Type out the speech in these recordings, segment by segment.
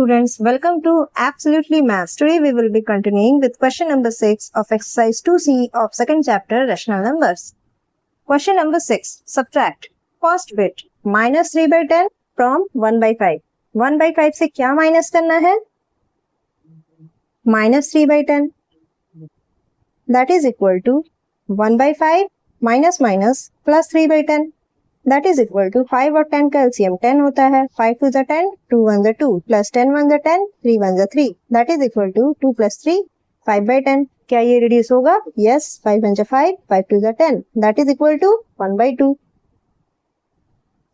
students, welcome to Absolutely Maths. Today we will be continuing with question number 6 of exercise 2C of second chapter rational numbers. Question number 6. Subtract first bit minus 3 by 10 from 1 by 5. 1 by 5 से क्या minus करना है? minus 3 by 10. That is equal to 1 by 5 minus minus plus 3 by 10. That is equal to 5 और 10 का LCM 10 होता है. 5 2 is 10, 2 1 is 2, plus 10 1 is 10, 3 1 is 3. That is equal to 2 plus 3, 5 by 10. क्या ये रिड्यूस होगा? Yes, 5 1 is 5, 5 2 is 10. That is equal to 1 by 2.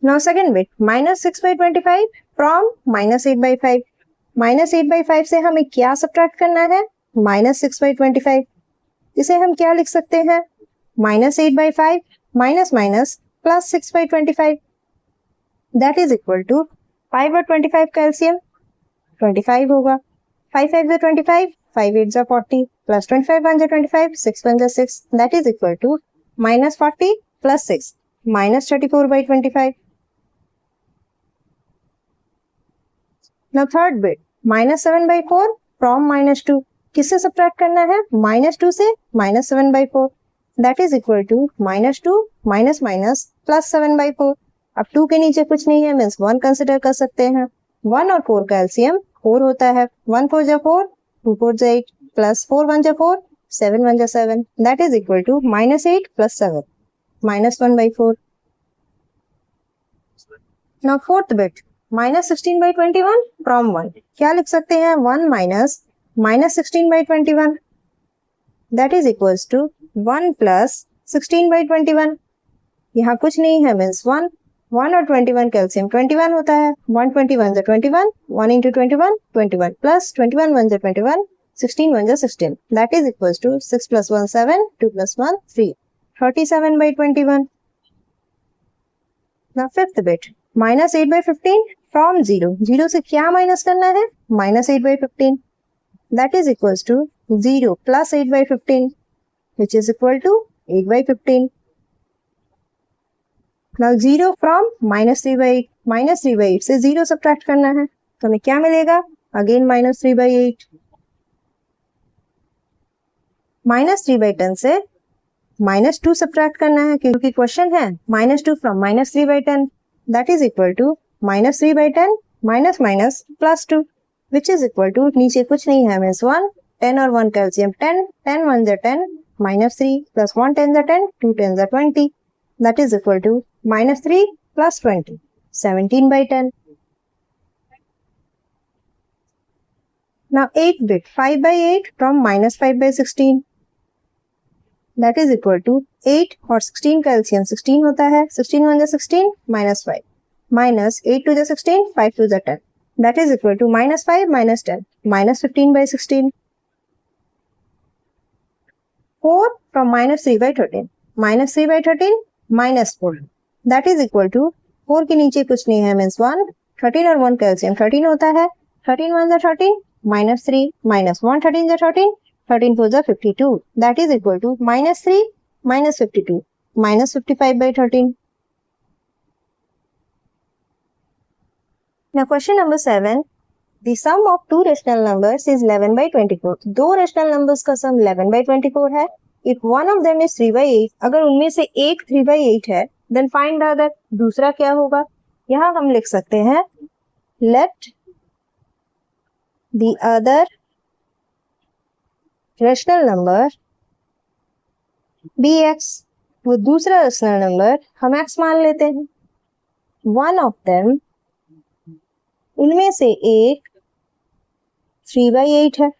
Now second bit, minus 6 by 25 from minus 8 by 5. Minus 8 by 5 से हमें क्या subtract करना है? Minus 6 by 25. इसे हम क्या लिख सकते हैं? Minus 8 by 5 minus minus plus 6 by 25. That is equal to 5 और 25 का LCM 25 होगा. 5 5 is 25, 5 8 is 40, plus 25 1 is 25, 6 1 is 6. That is equal to minus 40 plus 6, minus 34 by 25. Now third bit, minus 7 by 4 from minus 2. किससे subtract करना है? minus 2 से minus 7 by 4. That is equal to minus 2 minus minus plus 7 by 4. अब 2 के नीचे कुछ नहीं है, मीन्स 1 कंसिडर कर सकते हैं. 1 और 4 का LCM 4 होता है. 1 4 जा 4, 2 4 जा 8, plus 4 1 जा 4, 7 1 जा 7. That is equal to minus 8 plus 7, minus 1 by 4. Now fourth bit, minus 16 by 21 from 1. क्या लिख सकते हैं? 1 minus minus 16 by 21. That is equals to 1 plus 16 by 21. यहाँ कुछ नहीं है, मीन्स 1 और 21 का LCM 21 होता है. 1 21 is 21, 1 into 21 21, plus 21 1 is 21, 16 1 is 16. That is equals to 6 plus 1 7, 2 plus 1 3, 37 by 21. Now fifth bit, minus 8 by 15 from 0. 0 से क्या माइनस करना है? minus 8 by 15. That is equals to 0 plus 8 by 15, which is equal to 8 by 15. Now 0 from minus 3 by 8. minus 3 by 8 से 0 subtract करना है, तो हमें क्या मिलेगा? Again minus 3 by 8. minus 3 by 10 से minus 2 सब्ट्रैक्ट करना है, क्योंकि क्वेश्चन है minus 2 from minus 3 by 10. That is equal to minus 3 by 10 minus minus plus 2, which is equal to, नीचे कुछ नहीं है, मीन्स 1, 10 और 1 का LCM 10, 10 1 is 10, minus 3 plus 1 10 is 10, 2 10 is 20. That is equal to minus 3 plus 20, 17 by 10. Now 8 bit, 5 by 8 from minus 5 by 16. That is equal to 8 और 16 का LCM 16 होता है. 16 1 is 16, minus 5, minus 8 2 is 16, 5 2 is 10. That is equal to minus 5 minus 10, minus 15 by 16. 4 from minus 3 by 13. minus 3 by 13 minus 4. That is equal to 4 के नीचे कुछ नहीं है, means 1. 13 और 1 का LCM 13 होता है. 13 1 is 13, minus 3, minus 1 13 is 13, 13 4 is 52. That is equal to minus 3 minus 52, minus 55 by 13. Now question number 7. The sum of two rational numbers is 11 by 24. दो rational numbers का sum 11 by 24 है. If one of them is 3 by 8, अगर उनमें से एक 3 by 8 है, then find the other. दूसरा क्या होगा? यहाँ हम लिख सकते हैं let the other rational number be x. वो दूसरा rational number हम x मान लेते हैं. One of them, उनमें से एक 3 by 8 है.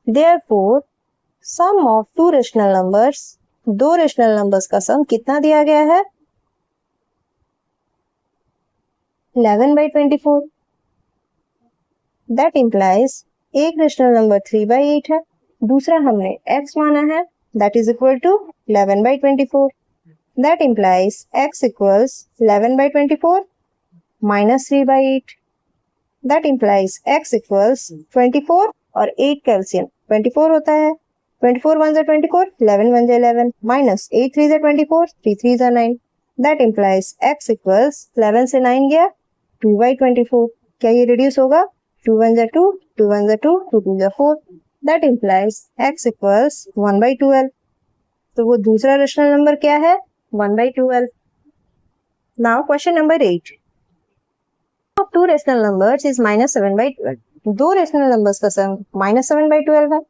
Therefore, sum of two rational numbers, दो rational numbers का sum कितना दिया गया है? 11 by 24. That implies एक rational number 3 by 8 है, दूसरा हमने x माना है. That is equal to 11 by 24. That implies x equals 11 by 24 minus 3 by 8. That implies x equals 24 और 8 का LCM 24 होता है. 24 1 is 24, 11 1 is 11, minus 8 3 is 24, 3 3 is 9. That implies x equals 11 से 9 गया 2 by 24. क्या ये रिड्यूस होगा? 2 1 जा 2, 2 1 जा 2, 2 2 जा 4. That implies x equals 1/12. तो वो दूसरा रेशनल नंबर क्या है? 1/12. Now question number 8. of two rational numbers is -7/12. दो रेशनल नंबर्स का सम -7/12 है.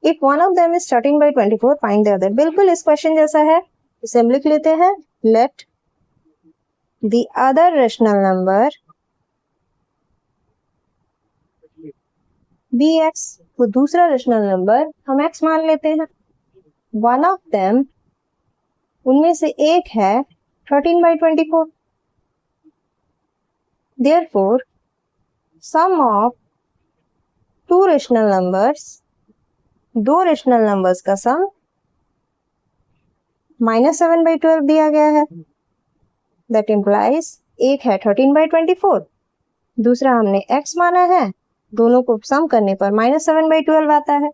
If one of them is 13/24, find the other. बिल्कुल इस क्वेश्चन जैसा है. इसे हम लिख लेते हैं. Let the other rational number be x. वो दूसरा रेशनल नंबर हम x मान लेते हैं. One of them, उनमें से एक है 13/24. Therefore, sum of two rational numbers, दो रेशनल नंबर्स का सम -7/12 दिया गया है. दैट इम्प्लाइज एक है 13/24, दूसरा हमने x माना है. दोनों को सम करने पर -7/12 आता है.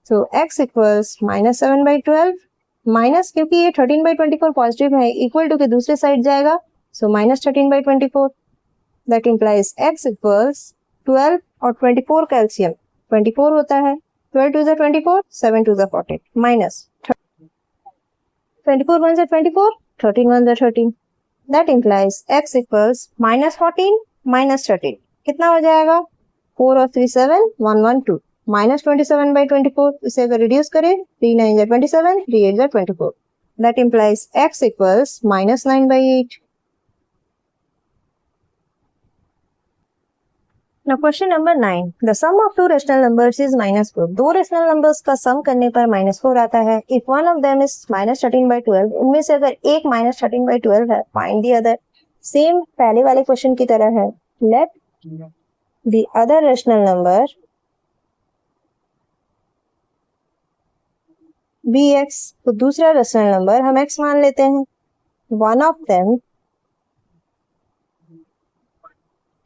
सो x इक्वल्स -7/12 माइनस, क्योंकि ये 13/24 पॉजिटिव है, इक्वल टू के दूसरे साइड जाएगा. सो -13/24. दैट इम्प्लाइज x इक्वल्स 12 और 24 का एलसीएम 24 होता है. 12 2 जा 24, 7 2 जा 14, माइनस 24 1 जा 24, 13 1 जा 13. That implies x equals -14 -13. कितना हो जाएगा? 4 और 3 7, 1 1 2, -27/24. इसे अगर रिड्यूस करें, 3 9 जा 27, 3 8 जा 24. That implies x equals -9/8. Now question number 9. The sum of two rational numbers is -4. दो रेशनल नंबर्स का सम करने पर -4 आता है. If one of them is -13/12, उनमें से अगर एक -13/12 है, find the other. सेम पहले वाले क्वेश्चन की तरह है. Let the other rational number be x. तो दूसरा रेशनल नंबर हम x मान लेते हैं. One of them,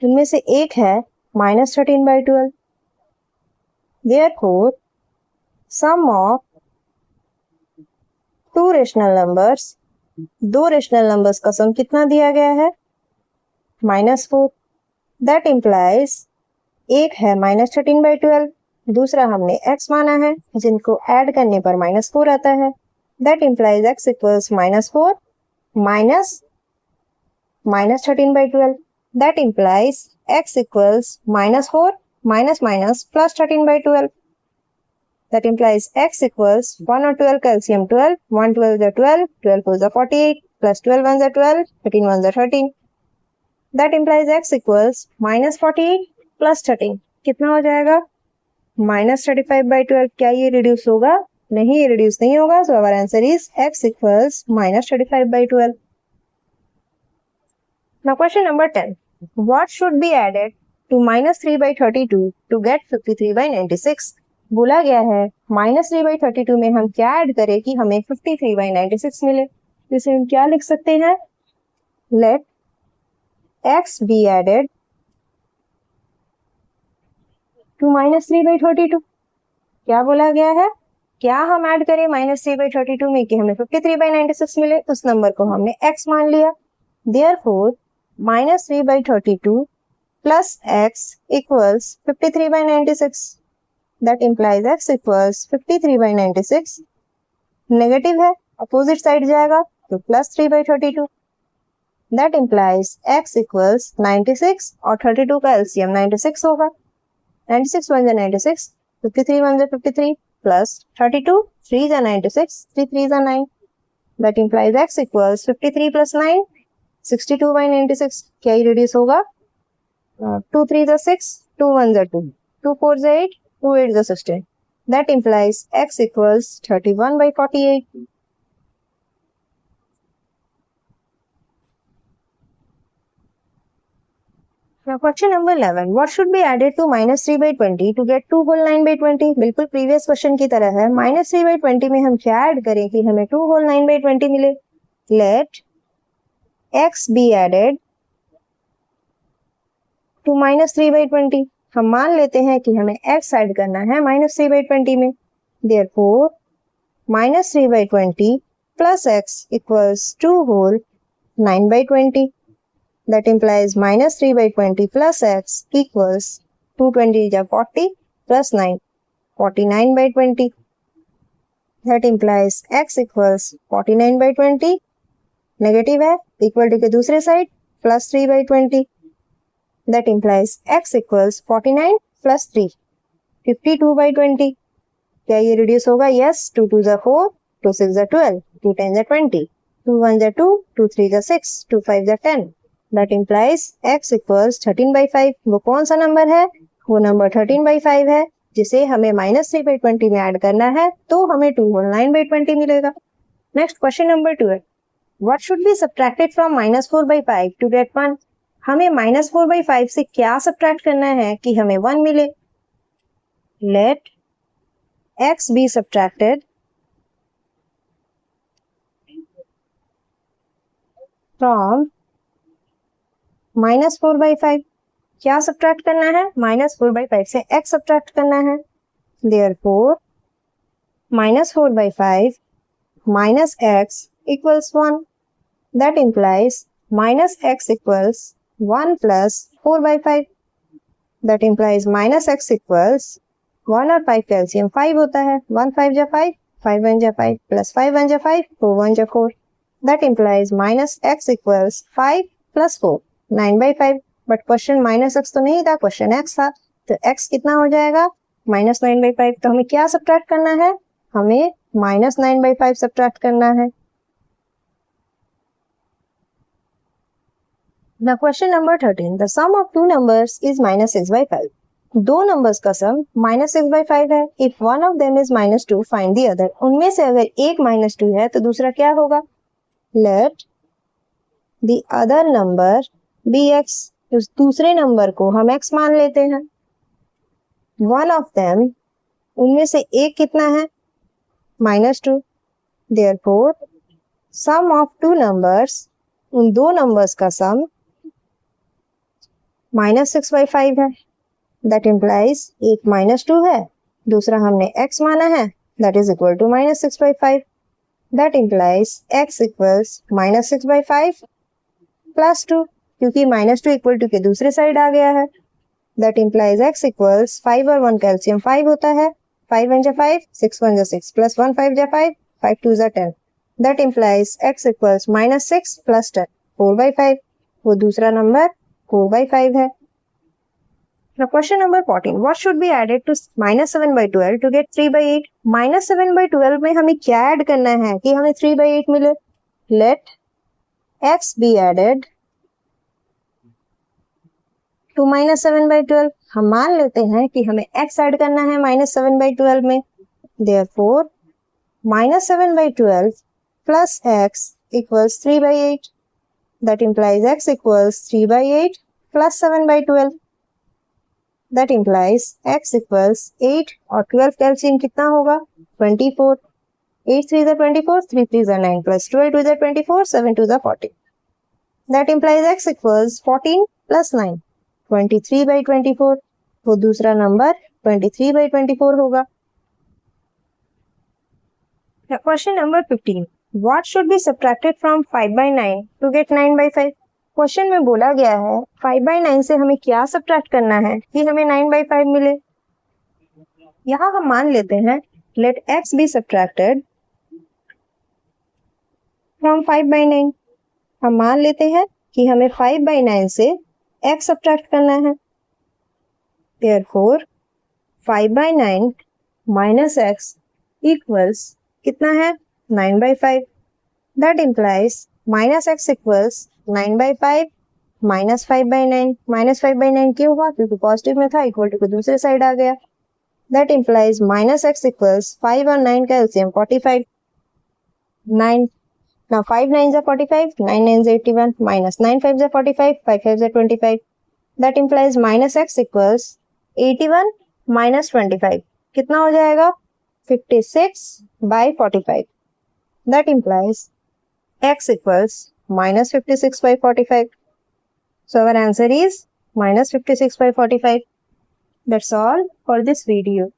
उनमें से एक है -13/12. Therefore, sum of two rational numbers, दो रेशनल नंबर्स का सम कितना दिया गया है? -4. That implies एक है -13/12, दूसरा हमने x माना है, जिनको ऐड करने पर -4 आता है. That implies x equals -4 minus -13/12. That implies x equals -4 minus minus plus 13/12. That implies x equals 1 और 12 का LCM 12, 1 12 जा 12, 12 4 जा 48, plus 12 1 जा 12, 13 1 जा 13. That implies x equals -48 plus 13. कितना हो जाएगा? -35/12. क्या ये रिड्यूस होगा? नहीं, ये रिड्यूस नहीं होगा. So our answer is x equals -35/12. Now question number 10. What should be added to -3/32 to get 53/96? बोला गया है -3/32 में हम क्या ऐड करें कि हमें 53/96 मिले. इसे हम क्या लिख सकते हैं? Let x be added to -3/32. क्या बोला गया है? क्या हम ऐड करें -3/32 में कि हमें 53/96 मिले? उस नंबर को हमने x मान लिया. Therefore, -3/32 plus x equals 53/96. That implies x equals 53/96. Negative है, अपोजिट साइड जाएगा तो +3/32. That implies x equals 96 और 32 का LCM 96 होगा. 96 1 जा 96, 53 1 जा 53, plus 32, 3 जा 96, 3 3 जा 9. That implies x equals 53 plus 9, 62/96. क्या ही रिड्यूस होगा? 2 3 जा 6, 2 1 जा 2, 2 4 जा 8, 2 8 जा 16. That implies x equals 31/48. Now question number 11. What should be added to -3/20 to get 2 whole 9/20? बिल्कुल प्रीवियस क्वेश्चन की तरह है. -3/20 में हम क्या ऐड करें कि हमें 2 whole 9/20 मिले? Let x be added to -3/20. हम मान लेते हैं कि हमें x ऐड करना है -3/20 में. Therefore, -3/20 plus x equals 2 whole 9/20. That implies minus 3 by 20 plus x equals 220 is 40 plus 9, 49 by 20. That implies x equals 49 by 20. Negative है, इक्वल टू के दूसरे side plus 3 by 20. That implies x equals 49 plus 3, 52 by 20. क्या ये reduce होगा? Yes. 2 2 जा 4, 2 6 जा 12, 2 10 जा 20, 2 1 जा 2, 2 3 जा 6, 2 5 जा 10. That implies x equals 13 by 5. वो कौन सा नंबर है? वो नंबर 13 by 5 है, जिसे हमें माइनस 3 by 20 में ऐड करना है, तो हमें 2 whole 9 by 20 मिलेगा. Next question number 12. What should be subtracted from minus 4 by 5 to get 1? हमें minus 4 by 5 से क्या subtract करना है कि हमें 1 मिले? Let x be subtracted from minus 4 by 5. क्या subtract करना है? minus 4 by 5 से x subtract करना है. Therefore, minus 4 by 5 minus x equals 1. That implies minus x equals 1 plus 4 by 5. That implies minus x equals 1 और 5 का LCM 5 होता है. 1 5 जा 5, 5 1 जा 5, plus 5 1 जा 5, 4 1 जा 4. That implies minus x equals 5 plus 4, 9 by 5. But question minus x तो नहीं था, question x था. तो x कितना हो जाएगा? minus 9 by 5. तो हमें क्या subtract करना है? हमें minus 9 by 5 subtract करना है. Now question number 13. The sum of two numbers is minus 6 by 5. दो नंबर्स का सम minus 6 by 5 है. If one of them is minus 2, find the other. उनमें से अगर एक minus 2 है तो दूसरा क्या होगा? Let the other number be x. उस दूसरे नंबर को हम x मान लेते हैं. One of them, उनमें से एक कितना है? minus 2. Therefore, sum of two numbers, उन दो नंबर्स का सम minus 6 by 5 है. That implies एक minus 2 है, दूसरा हमने x माना है, that is equal to minus 6 by 5. That implies x equals minus 6 by 5 plus 2, क्योंकि minus 2 equal to के दूसरे साइड आ गया है. That implies x equals 5 और 1 का LCM 5 होता है. 5 1 जा 5, 6 1 जा 6, plus 1 5 जा 5, 5 2 जा 10. That implies x equals minus 6 plus 10, 4 by 5. वो दूसरा नंबर 4 by 5 है. Now question number 14. What should be added to minus 7 by 12 to get 3 by 8? Minus 7 by 12 में हमें क्या ऐड करना है कि हमें 3 by 8 मिले? Let x be added to minus 7 by 12. हम मान लेते हैं कि हमें x ऐड करना है minus 7 by 12 में. Therefore, minus 7 by 12 plus x equals 3 by 8. That implies x equals 3 by 8 plus 7 by 12. That implies x equals 8 और 12 का LCM कितना होगा? 24. 8 3 is 24, 3 3 is 9, plus 12 2 is 24, 7 2 is 40. That implies x equals 14 plus 9, 23 by 24. वो दूसरा number 23 by 24 होगा. Question number 15. What should be subtracted from 5 by 9 to get 9 by 5? Question में बोला गया है 5 by 9 से हमें क्या सब्ट्रैक्ट करना है कि हमें 9 by 5 मिले. यहां हम मान लेते हैं let x be subtracted from 5 by 9. हम मान लेते हैं कि हमें 5 by 9 से x सब्ट्रैक्ट करना है. Therefore, 5 by 9 minus x equals कितना है? 9 by 5. That implies minus x equals 9 by 5 minus 5 by 9. minus 5 by 9 क्यों हुआ? क्योंकि पॉजिटिव में था, इक्वल टू के दूसरे साइड आ गया. That implies minus x equals 5 और 9 का LCM 45. 9. Now 5 9s are 45, 9 9s 81, minus 9 5s are 45, 5 5s are 25. That implies minus x equals 81 minus 25. कितना हो जाएगा? 56 by 45. That implies x equals minus 56 by 45. So our answer is minus 56 by 45. That's all for this video.